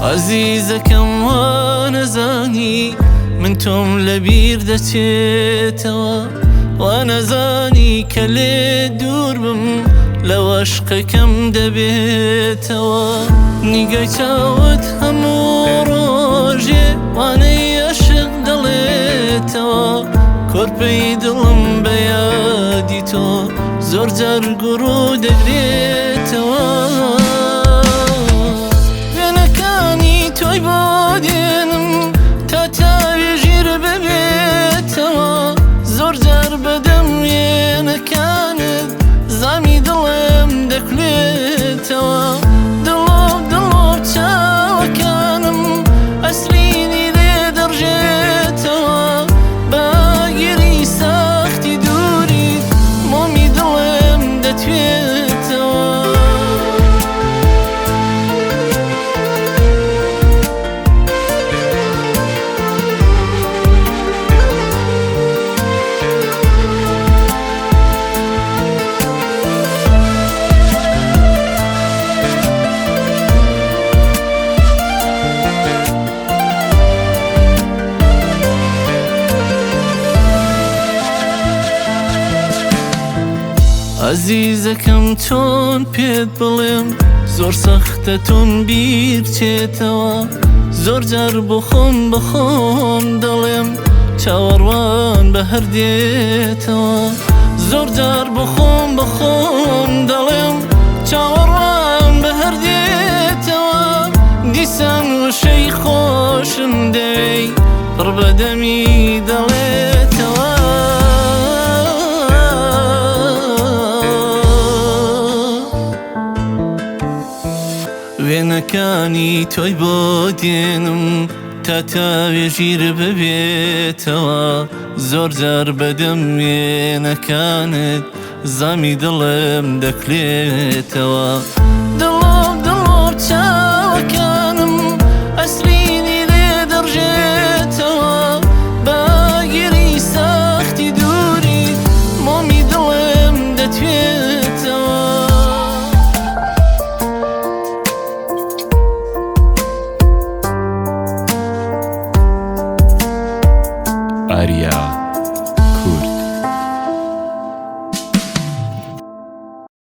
عەزیزەکەم وا نەزانی من تۆم لەبیر دەچێتەوە، وا نەزانی کە لێ دوور بم لەو عەشقەکەم دەبێتەوە. نیگای چاوت هەموو ڕۆژێ وانەی عەشق دەڵێتەوە، کۆرپەی دڵم بە یادی تۆ زۆر جار گوڕ دەگرێتەوە. وێنەکانی تۆی بۆ دێنم تا تاوێژیر ببێتەوە، زۆر جار بەدەم وێنەکانت زامی دڵم دەکولێتەوە. دڵۆب دڵۆب چاوەکانم ئەسرینی لێ دەڕژێتەوە، باگیری ساختی دووریت مۆمی دڵم دەتوێتەوە. عەزیزەکەم چۆن پێت بڵێم زۆر سەختە تۆم بیرچێتەوە، زۆر جار بۆ خۆم دەڵێم چاوەڕوان بە هەر دێتەوە، زۆر جار بۆ خۆم دەڵێم چاوەڕوان بە هەر دێتەوە. دیسان وشەی خۆشم دەوێی پڕ بەدەمی دەڵێتەوە. وێنەکانی تۆی بۆ دێنم تا تاوێژیر ببێتەوە، زۆر جار بەدەم وێنەکانت زامی دڵم دەکرێتەوە. دڵۆب دڵۆب